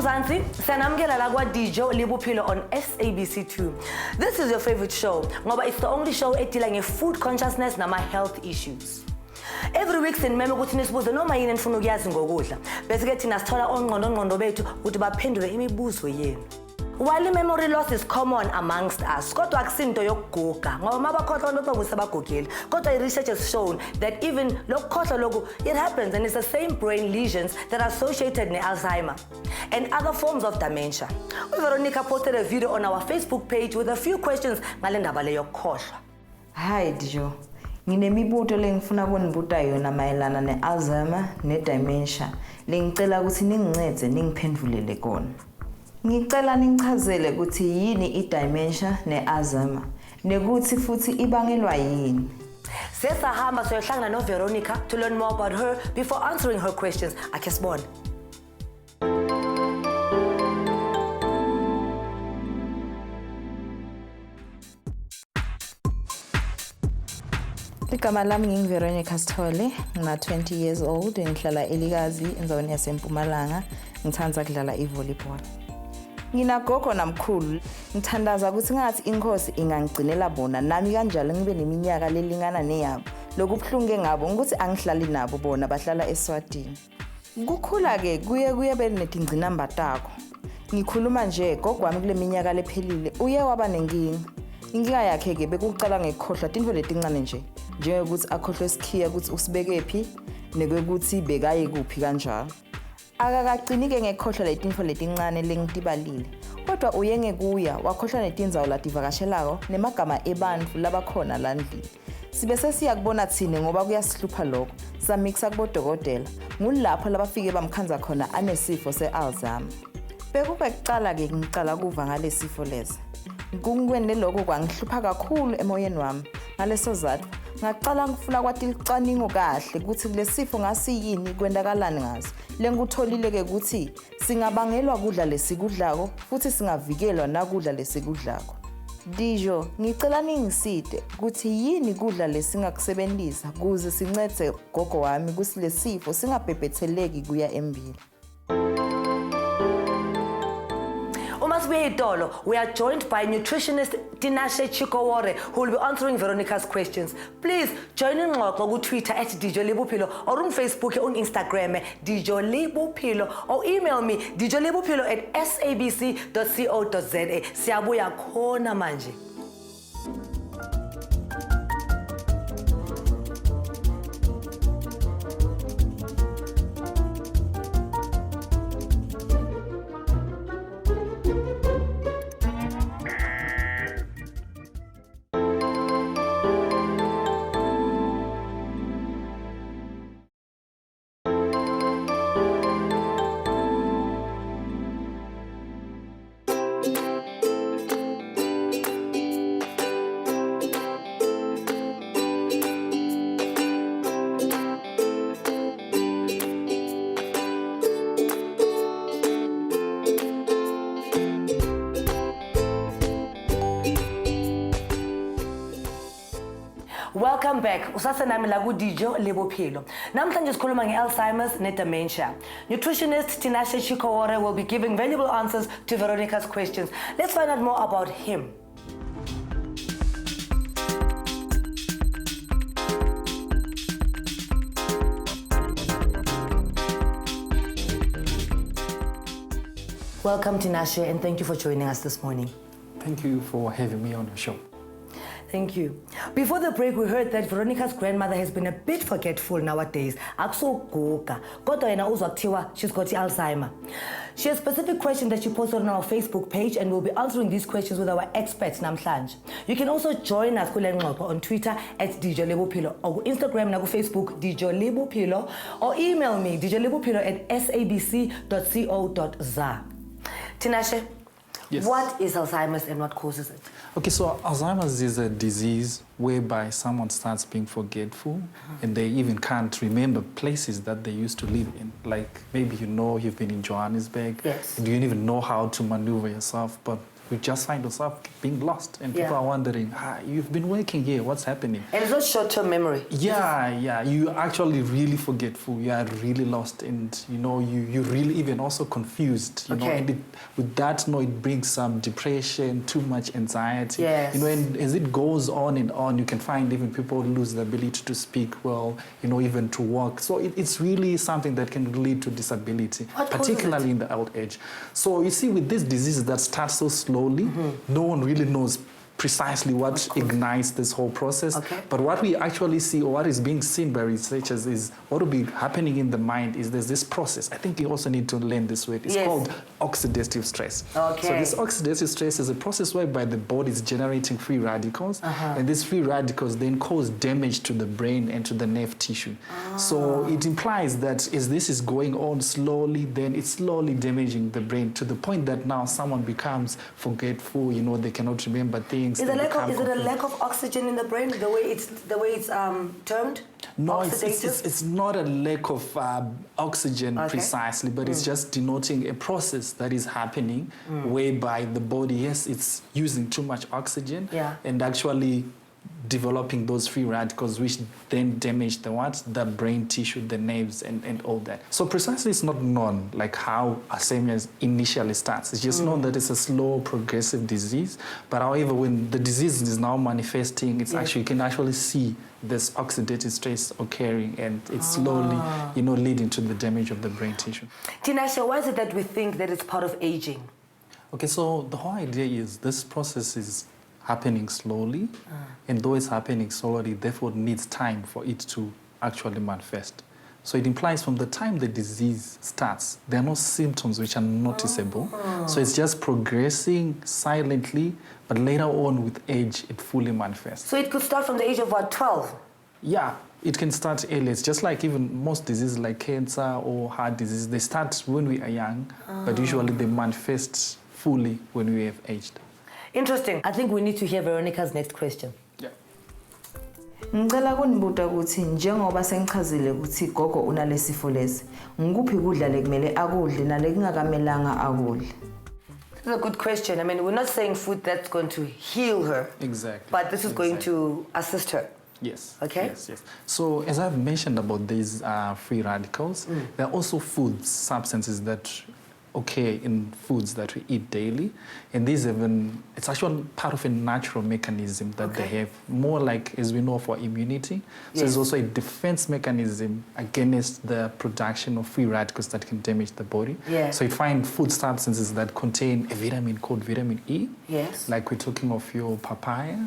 Mzansi, sanamukela la kwa Dijo Le Bophelo on SABC2. This is your favorite show, ngoba it's the only show edila nge-food consciousness nama health issues. Every week sinimeme ukuthi nisibuze noma yini enifuna ukuyazi ngokudla. Bese ke thina sithola ongqondo bethu ukuthi baphendule imibuzo yenu. While memory loss is common amongst us, kodwa akusinto yokuguga ngoba mabakhohlwa lokho kusabagugile. Kodwa research has shown that even lokhohlwa lokho it happens and it's the same brain lesions that are associated with Alzheimer and other forms of dementia. Veronica posted a video on our Facebook page with a few questions ngale ndaba le yokukhohlwa. Hi Dijo. Nginemibuto lengifuna ukunibuta yona mayelana ne-Alzheimer ne-dementia. Lengicela ukuthi ningincede ningiphendulele kona. Ngicela ningichazele ukuthi yini i-dementia ne-Alzheimer nekuthi futhi ibangelwa yini. Sesahamba soyohlangana no Veronica to learn more about her before answering her questions. Ake sibone. Igama lami ngingu-Veronica Sithole, ngina 20 years old, ngihlala eLikazi endaweni yaseMpumalanga, ngithanda ukudlala i-volleyball. Nginagogo namkhulu, ngithandaza ukuthi ngathi inkosi ingangigcinela bona nami kanjalo ngibe neminyaka lelingana neyabo. Lokubhlunge ngabo ukuthi angihlali nabo bona bahlala eSwatini. Kukhula ke kuye benedingcinamba tako. Ngikhuluma nje gogo wami kule minyaka lephelile uye waba nenkinga. Inkinga yakhe ke bekucala ngekhohlwa tinto letincane nje. Njengokuthi akhohlwe isikhiya ukuthi usibekephi nekwekuthi bekaye kuphi kanjalo. Akakagcinike ngekhohlwa letinfo letincane lengitibalile. Kodwa uye ngekuya wakhohlwa netindzawo lativakashelako nemagama ebantfu labakhona landlini. Sibe sesiyakubona thine ngoba kuyasihlupha lokho. Samixa kubodokotela. Ngulapho labafike bamkhanza khona anesifo se-Alzheimer. Bekucala ke ngicala kuva ngale sifo lesi. Ngikwenele lokho kwangihlupha kakhulu emoyeni wami. Ngaleso zathu ngaqala ngifuna kwathi licwaningo kahle ukuthi kulesifo ngasiyini kwendakalani ngaso. Lengutholile ke ukuthi singabangelwa kudla lesikudlako futhi singavikelwa nakudla lesikudlako. Dijo, ngicela ningiside ukuthi yini kudla lesingakusebenzisa kuze sincede gogo wami ukuthi lesifo singabhebhetheleki kuya embili. We are joined by nutritionist Tinashe Chikowore, who will be answering Veronica's questions. Please join in on Twitter at Dijo Le Bophelo or on Facebook or on Instagram Dijo Le Bophelo or email me dijolebophelo@sabc.co.za. Siyabuya khona manje. Welcome back. Usasenami la ku Dijo Le Bophelo. Namhlanje sikhuluma nge-Alzheimer's ne-dementia. Nutritionist Tinashe Chikowore will be giving valuable answers to Veronica's questions. Let's find out more about him. Welcome Tinashe, and thank you for joining us this morning. Thank you for having me on your show. Thank you. Before the break, we heard that Veronica's grandmother has been a bit forgetful nowadays. Akusoguga. Kodwa yena uzwa kuthiwa she's got Alzheimer. She has a specific question that she posted on our Facebook page, and we'll be answering these questions with our experts namhlanje. You can also join us on Twitter at Dijo Le Bophelo, or Instagram and Facebook Dijo Le Bophelo, or email me dijolebophelo@sabc.co.za. Tinashe, yes. What is Alzheimer's and what causes it? Okay, so Alzheimer's is a disease whereby someone starts being forgetful and they even can't remember places that they used to live in. Like maybe you've been in Johannesburg, yes, and you don't even know how to maneuver yourself, but you just find yourself being lost. And people Yeah. are wondering, you've been working here, what's happening? And it's not short-term memory. Yeah, you actually really forgetful. You are really lost, and you really even also confused. You know, Okay. and with that, it brings some depression, too much anxiety. Yes. And as it goes on and on, you can find even people lose the ability to speak well. Even to walk. So it's really something that can lead to disability, What causes particularly in the old age. So you see, with this disease that starts so slowly, no one really knows precisely what ignites this whole process. Okay. But what we actually see, or what is being seen by researchers, is what will be happening in the mind is there's this process. I think you also need to learn this word. It's Yes. called oxidative stress. Okay. So this oxidative stress is a process whereby the body is generating free radicals, and these free radicals then cause damage to the brain and to the nerve tissue. So it implies that as this is going on slowly, then it's slowly damaging the brain to the point that now someone becomes forgetful. They cannot remember things. Is it a lack of oxygen in the brain, the way it's termed? No, Oxidative? it's not a lack of oxygen precisely, but it's just denoting a process that is happening whereby the body, yes, it's using too much oxygen and actually developing those free radicals, which then damage the brain tissue, the nerves, and all that. So precisely, it's not known like how Alzheimer's initially starts. It's just known that it's a slow, progressive disease. But however, when the disease is now manifesting, it's actually, you can actually see this oxidative stress occurring, and it's slowly, leading to the damage of the brain tissue. Tinashe, why is it that we think that it's part of aging? Okay, so the whole idea is this process is happening slowly, and though it's happening slowly, therefore needs time for it to actually manifest. So it implies from the time the disease starts, there are no symptoms which are noticeable. So it's just progressing silently, but later on with age, it fully manifests. So it could start from the age of what, 12? Yeah, it can start early. It's just like even most diseases like cancer or heart disease, they start when we are young, but usually they manifest fully when we have aged. Interesting. I think we need to hear Veronica's next question. Yeah. Ngicela kunibuta ukuthi njengoba sengichazile ukuthi gogo unalesifo lesi, ngikuphi kudla lekumele akudle nale kungakamelanga akudle? This is a good question. I mean, we're not saying food that's going to heal her. Exactly. But this is going to assist her. Yes. Okay. Yes. So as I've mentioned about these free radicals, there are also food substances that occur in foods that we eat daily, and these it's actually part of a natural mechanism that they have, more like, as we know, for immunity. So there's also a defense mechanism against the production of free radicals that can damage the body. Yeah. So you find food substances that contain a vitamin called vitamin E. Yes. Like we're talking of your papaya.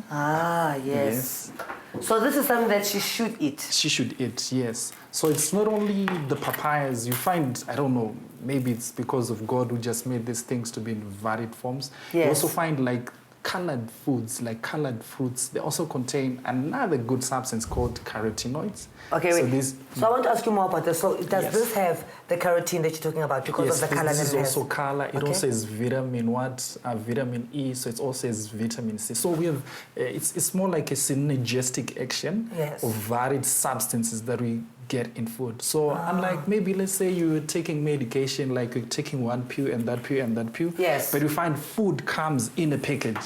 Yes. So this is something that she should eat. She should eat, yes. So it's not only the papayas. You find, I don't know, maybe it's because of God who just made these things to be in varied forms. Yes. You also find like colored foods, like colored fruits. They also contain another good substance called carotenoids. Okay, so wait. So I want to ask you more about this. So does this have the carotene that you're talking about because of the color that it has? This is also color. It also has vitamin E. So it also has vitamin C. So we have, it's more like a synergistic action of varied substances that we get in food. So unlike maybe, let's say you're taking medication, like you're taking one pill and that pill and that pill. Yes. But you find food comes in a package,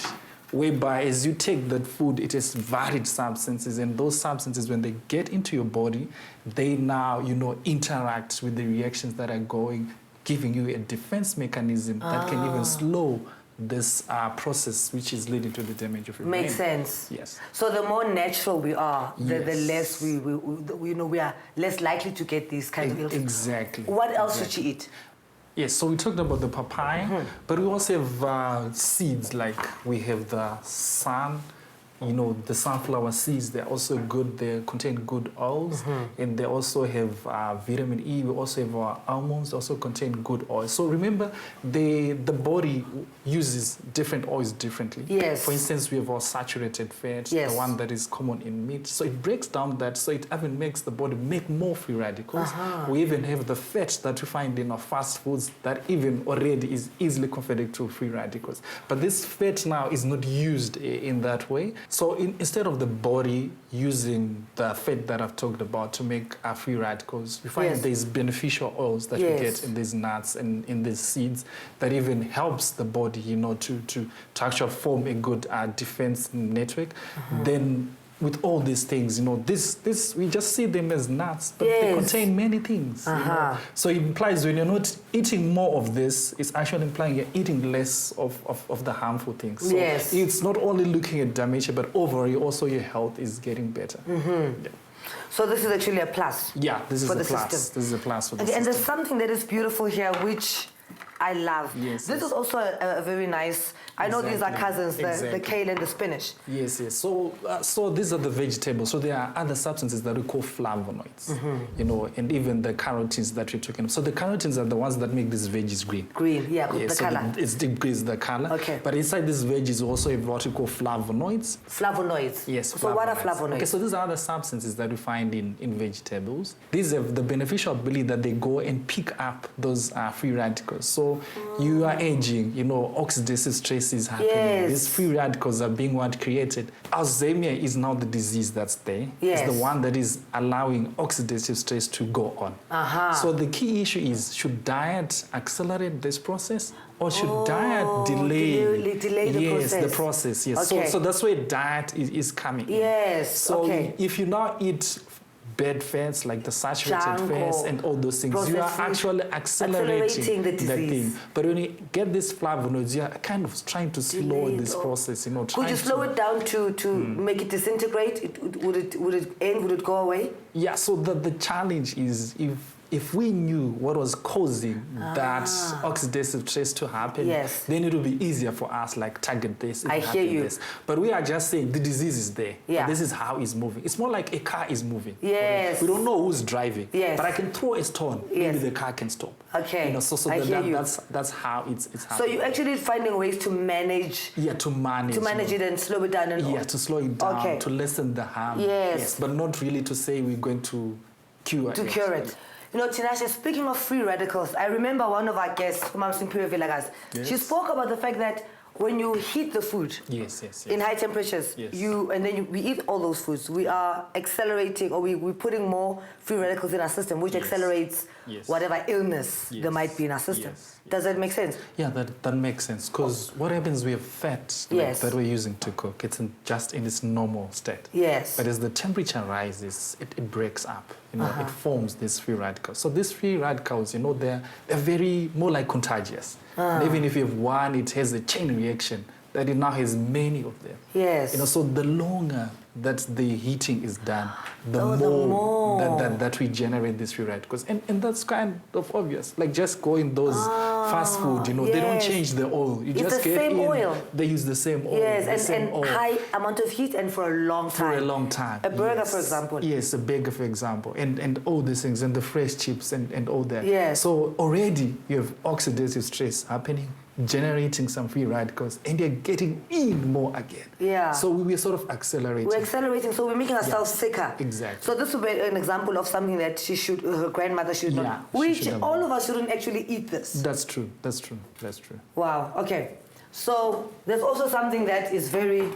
whereby as you take that food, it has varied substances, and those substances, when they get into your body, they now, interact with the reactions that are going, giving you a defense mechanism that can even slow this process, which is leading to the damage of your brain. Makes sense. Yes. So the more natural we are, the less we are less likely to get these kind of illnesses. Exactly. What else should she eat? Yes, so we talked about the papaya, but we also have seeds, like we have the the sunflower seeds. They're also good. They contain good oils, and they also have vitamin E. We also have our almonds, also contain good oil. So remember, the body uses different oils differently. Yes. For instance, we have our saturated fat, the one that is common in meat. So it breaks down that, so it even makes the body make more free radicals. We even have the fat that we find in our fast foods that even already is easily converted to free radicals. But this fat now is not used in that way. So instead of the body using the fat that I've talked about to make free radicals, we find there's beneficial oils that we get in these nuts and in these seeds that even helps the body, you know, to actually form a good defense network. Then with all these things, you know, this we just see them as nuts, but they contain many things. You know? So it implies when you're not eating more of this, it's actually implying you're eating less of the harmful things. So it's not only looking at dementia, but overall also your health is getting better. So this is actually a plus. Yeah, this is for a the plus. system. This is a plus for the system. And there's something that is beautiful here, which I love. This is also a very nice. I know these are cousins, the kale and the spinach. Yes. So these are the vegetables. So there are other substances that we call flavonoids, you know, and even the carotenes that we're talking about. So the carotenes are the ones that make these veggies green. The so color. It increases the color. Okay. But inside these veggies also have what we call flavonoids. Flavonoids? Yes. So what are flavonoids? Okay, so these are the substances that we find in vegetables. These have the beneficial ability that they go and pick up those free radicals. So you are aging, you know, oxidative stress is happening. These free radicals are being created. Alzheimer is now the disease that's there. It's the one that is allowing oxidative stress to go on. So the key issue is, should diet accelerate this process or should diet delay the process? So that's where diet is coming in. So if you now eat bad fats like the saturated fats and all those things, you are actually accelerating the thing. But when you get these flavonoids, you are kind of trying to slow this process. You know, could you slow it down to make it disintegrate? Would it end? Would it go away? Yeah. So the challenge is if we knew what was causing that oxidative stress to happen, then it would be easier for us, like target this. I hear you. This. But we are just saying the disease is there. This is how it's moving. It's more like a car is moving. We don't know who's driving. But I can throw a stone. Maybe the car can stop. Okay. You know, so that's how it's happening. So you're actually finding ways to manage. To manage it and slow it down and to slow it down, to lessen the harm. But not really to say we're going to cure it. You know, Tinashe, speaking of free radicals, I remember one of our guests, Ma'am Simpiwe Vilakazi, she spoke about the fact that when you heat the food in high temperatures, we eat all those foods, we are accelerating, or we're putting more free radicals in our system, which accelerates whatever illness there might be in our system. Does that make sense? Yeah, that makes sense. Because what happens with fat that we're using to cook, it's just in its normal state. But as the temperature rises, it breaks up. You know, it forms these free radicals. So these free radicals, you know, they're very more like contagious. And even if you have one, it has a chain reaction that it now has many of them. You know, so the longer that the heating is done, the more that we generate these free radicals. And that's kind of obvious. Like just go in those fast food, you know, they don't change the oil. You just get in, oil. They use the same oil. And high amount of heat and for a long time. A burger, for example. Yes, a burger, for example. And all these things, and the fresh chips and all that. So already you have oxidative stress happening, generating some free radicals, and they're getting in more again. So we're sort of accelerating. We're accelerating, so we're making ourselves sicker. Exactly. So this would be an example of something that her grandmother should not. Which all of us shouldn't actually eat this. That's true. Wow. Okay. So there's also something that is very,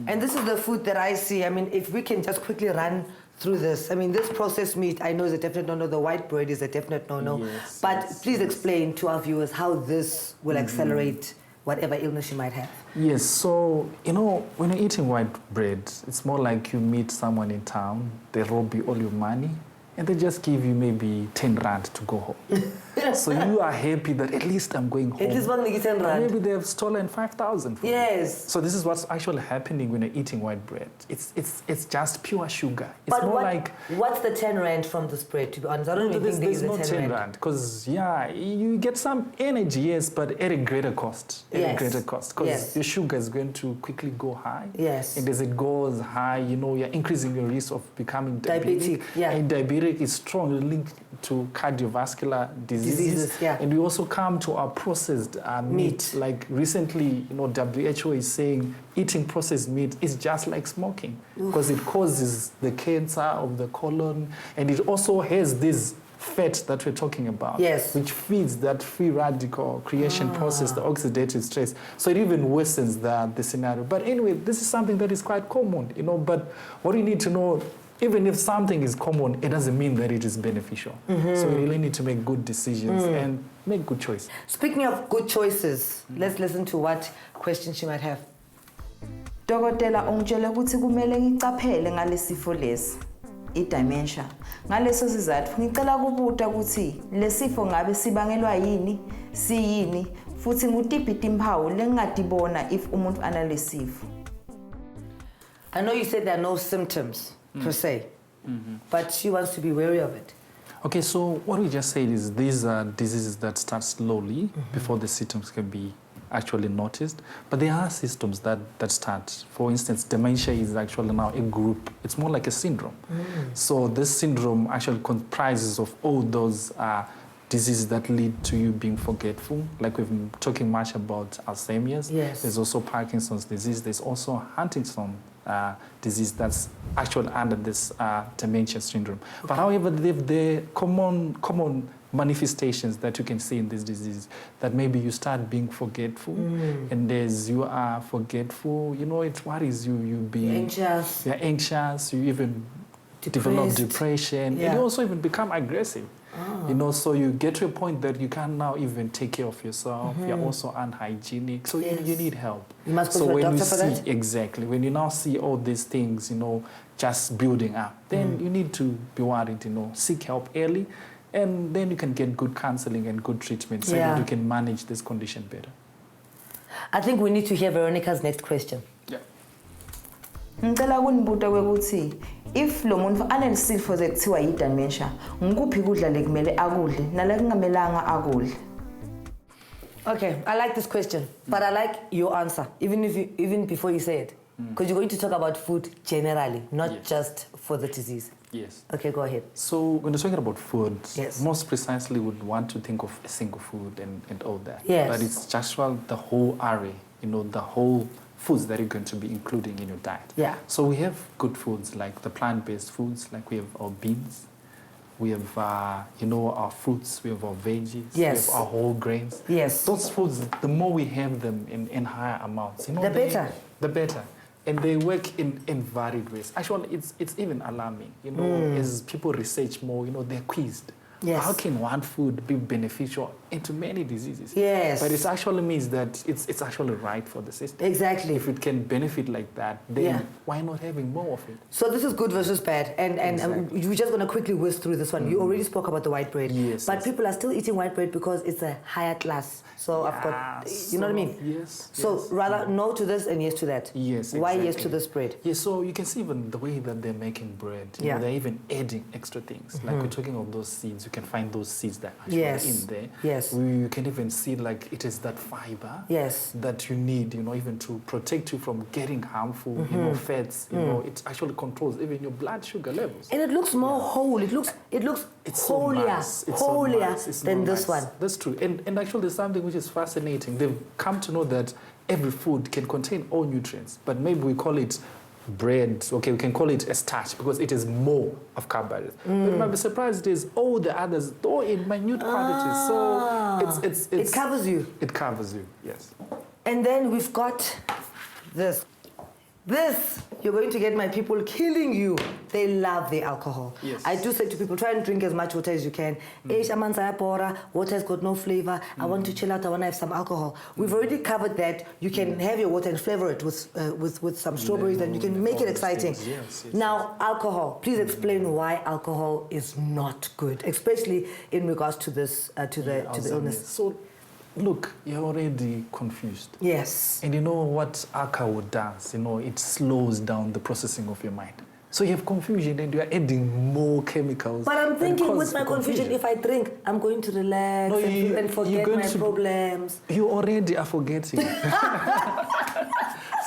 and this is the food that I see. I mean, if we can just quickly run through this. I mean, this processed meat, I know is a definite no-no. The white bread is a definite no-no. But please explain to our viewers how this will accelerate whatever illness you might have. Yes, so, you know, when you're eating white bread, it's more like you meet someone in town, they rob you all your money, and they just give you maybe 10 rand to go home. So you are happy that at least I'm going home. At least one 10 rand. Maybe they have stolen 5,000 from you. So this is what's actually happening when you're eating white bread. It's just pure sugar. It's but more like... What's the 10 rand from this bread, to be honest? I don't even think there's no 10 rand. Because, you get some energy, yes, but at a greater cost. Because your sugar is going to quickly go high. And as it goes high, you know, you're increasing your risk of becoming diabetic. And diabetic is strongly linked to cardiovascular diseases. And we also come to our processed meat. Like recently, you know, WHO is saying eating processed meat is just like smoking because it causes the cancer of the colon, and it also has these fat that we're talking about, yes, which feeds that free radical creation process, the oxidative stress. So it even worsens the scenario. But anyway, this is something that is quite common, you know, but what you need to know, even if something is common, it doesn't mean that it is beneficial. So we really need to make good decisions and make good choices. Speaking of good choices, let's listen to what questions she might have. Dokotela ungitshela ukuthi kumele ngicaphele ngalesifo lesi i-dementia. Ngaleso sizathu ngicela kubuta ukuthi lesifo ngabe sibangelwa yini, siyini, futhi ngutiphi timpawu lengingadibona if umuntu analesifo. I know you said there are no symptoms per se, but she wants to be wary of it. Okay, so what we just said is these are diseases that start slowly before the symptoms can be actually noticed. But there are symptoms that start. For instance, dementia is actually now a group. It's more like a syndrome. So this syndrome actually comprises of all those diseases that lead to you being forgetful. Like we've been talking much about Alzheimer's. Yes. There's also Parkinson's disease. There's also Huntington's disease that's actually under this dementia syndrome. But however, the common manifestations that you can see in this disease, that maybe you start being forgetful, and as you are forgetful, you know, it worries you. You be anxious. You're anxious. You even develop depression, and you also even become aggressive. You know, so you get to a point that you can't now even take care of yourself. You're also unhygienic, so you need help. You must go to a doctor for that? Exactly. When you now see all these things, you know, just building up, then you need to be worried, you know, seek help early, and then you can get good counseling and good treatment so that you can manage this condition better. I think we need to hear Veronica's next question. Yeah. Ngicela kunibuta ukuthi if lo muntu anesifo ekuthiwa yi-dementia, ngikuphi kudla lekumele akudle nala kungamelanga akudle? Okay, I like this question, but I like your answer, even before you say it, because you're going to talk about food generally, not just for the disease. Yes. Okay, go ahead. So when you're talking about food, most precisely would want to think of a single food and all that. Yes. But it's just the whole array, you know, the whole foods that you're going to be including in your diet. Yeah. So we have good foods like the plant-based foods, like we have our beans, we have, you know, our fruits, we have our veggies, we have our whole grains. Yes. Those foods, the more we have them in higher amounts, you know, the better. The better. And they work in varied ways. Actually, it's even alarming, you know, as people research more, you know, they're quizzed. Yes. How can one food be beneficial into many diseases? Yes. But it actually means that it's actually right for the system. Exactly. If it can benefit like that, then why not having more of it? So this is good versus bad. And we're just going to quickly whiz through this one. You already spoke about the white bread. Yes. But people are still eating white bread because it's a higher class. So I've got, you know what I mean? Yes. So rather no to this and yes to that. Yes, Why yes to this bread? Yes, so you can see even the way that they're making bread. You know, they're even adding extra things. Like we're talking of those seeds. You can find those seeds that are actually in there. Yes. You can even see like it is that fiber that you need, you know, even to protect you from getting harmful, you know, fats. You know, it actually controls even your blood sugar levels. And it looks more whole. It looks it's holier, so nice. holier than so this one. That's true. And actually there's something which is fascinating. They've come to know that every food can contain all nutrients, but maybe we call it bread. Okay, we can call it a starch because it is more of carbohydrates. But you might be surprised it is all the others, though in minute quantities. So it's it covers you. It covers you, yes. And then we've got this. This, you're going to get my people killing you. They love the alcohol. Yes. I do say to people, try and drink as much water as you can. Water has got no flavor. I want to chill out. I want to have some alcohol. We've already covered that. You can have your water and flavor it with some strawberries, and you can make it exciting. Yes. Now, alcohol. Please explain why alcohol is not good, especially in regards to this to the illness. So, look, you're already confused. Yes. And you know what alcohol does? You know, it slows down the processing of your mind. So you have confusion and you're adding more chemicals. But I'm thinking with my confusion, if I drink, I'm going to relax and forget my problems. You already are forgetting.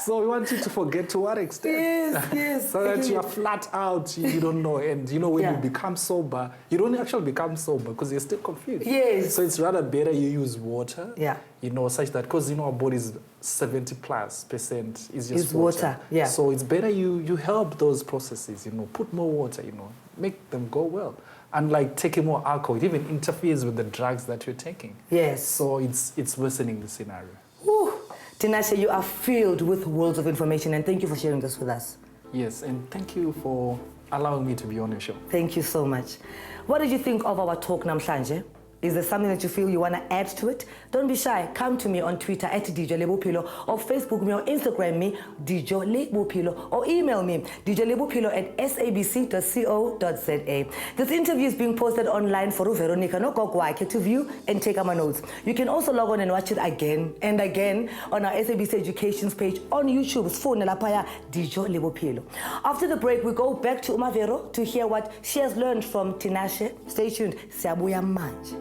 So we want you to forget to what extent? Yes. So that you are flat out, you don't know. And you know, when you become sober, you don't actually become sober because you're still confused. Yes. So it's rather better you use water. Yeah. You know, such that, because you know our body's 70+% is just water. Yeah. So it's better you help those processes, you know, put more water, you know, make them go well. unlike taking more alcohol, it even interferes with the drugs that you're taking. Yes. So it's worsening the scenario. Whew. Tinashe, you are filled with worlds of information, and thank you for sharing this with us. Yes, and thank you for allowing me to be on your show. Thank you so much. What did you think of our talk namhlanje? Is there something that you feel you want to add to it? Don't be shy. Come to me on Twitter at Dijo Le Bophelo, or Facebook me, or Instagram me, Dijo Le Bophelo, or email me, dijolebophelo@sabc.co.za. This interview is being posted online for Veronica no Gogwake to view and take our notes. You can also log on and watch it again and again on our SABC Education's page on YouTube. Phone lapaya Dijo Le Bophelo. After the break, we go back to Vero to hear what she has learned from Tinashe. Stay tuned. Siyabuya manje.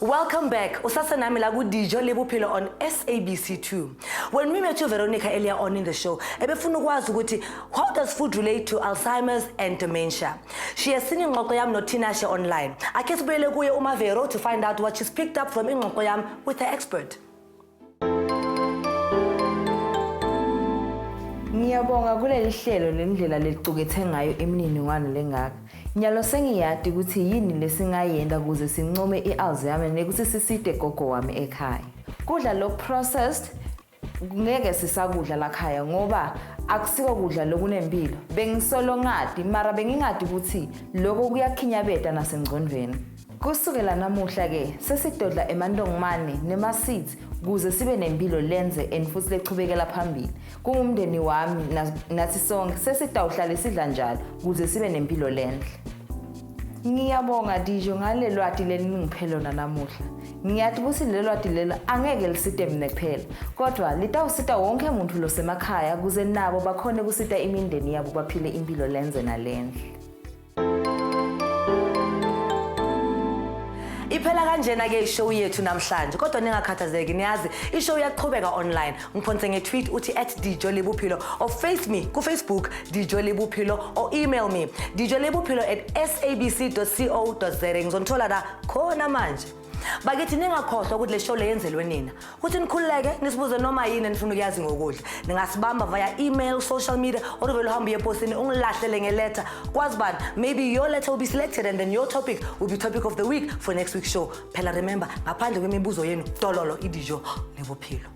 Welcome back. Usasanami la Dijo Le Bophelo on SABC2. When we met you, Veronica, earlier on in the show, ebefuna ukwazi ukuthi how does food relate to Alzheimer's and dementia? She has seen ingxoxo yami no Tinashe online. Ake sibuyele kuye Vero to find out what she's picked up from ingxoxo yami with her expert. Ngiyabonga kuleli hlelo lendlela leliqukethe ngayo imininingwane lengaka. Nyalo sengiyadi ukuthi yini lesingayenda kuze sincome iAlzheimer nekuthi siside gogo wami ekhaya. Kudla lo processed ngeke sisakudla lakhaya ngoba akusiko kudla lokunempilo. Bengisolo ngadi mara bengingadi ukuthi lokho kuyakhinyabeta nasengqondweni. Kusukela namuhla ke sesidodla emandongmane nema-seeds kuze sibe nempilo lenze and futhi lechubekela phambili. Kungumndeni wami nathi sonke sesidawuhlala sidla njalo kuze sibe nempilo lenhle. Ngiyabonga Dijo ngale lwati leningiphelo namuhla. Ngiyathi ukuthi lelo lwati lelo angeke lisite mina kuphela kodwa litawusita wonke umuntu losemakhaya kuze nabo bakhone kusita imindeni yabo baphile impilo lenze nalenhle. Iphela kanjena ke ishow yethu namhlanje kodwa ningakhathazeki niyazi ishow iyaqhubeka online ngiphonse ngetweet uthi @Dijo Le Bophelo or face me ku Facebook Dijo Le Bophelo or email me dijolebophelo@sabc.co.za ngizonithola la khona manje. Bakithi ningakhohlwa ukuthi le show le yenzelwe nina. Kuthi nikhululeke nisibuze noma yini enifuna ukuyazi ngokudla. Ningasibamba via email, social media or uvela uhamba epostini ungilahlele ngeletter. Kwazi bani, maybe your letter will be selected and then your topic will be topic of the week for next week's show. Phela remember, ngaphandle kwemibuzo yenu, dololo iDijo Le Bophelo.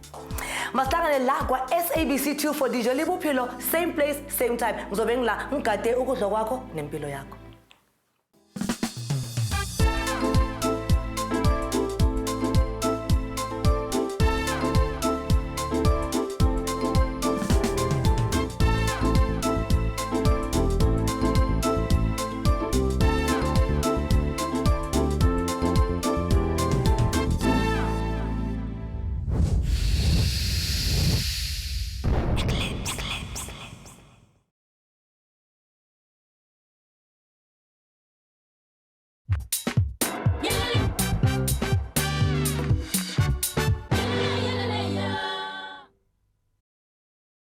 Masihlangane la kwa SABC2 for Dijo Le Bophelo, same place, same time. Ngizobe ngila ngigade ukudla kwakho nempilo yakho.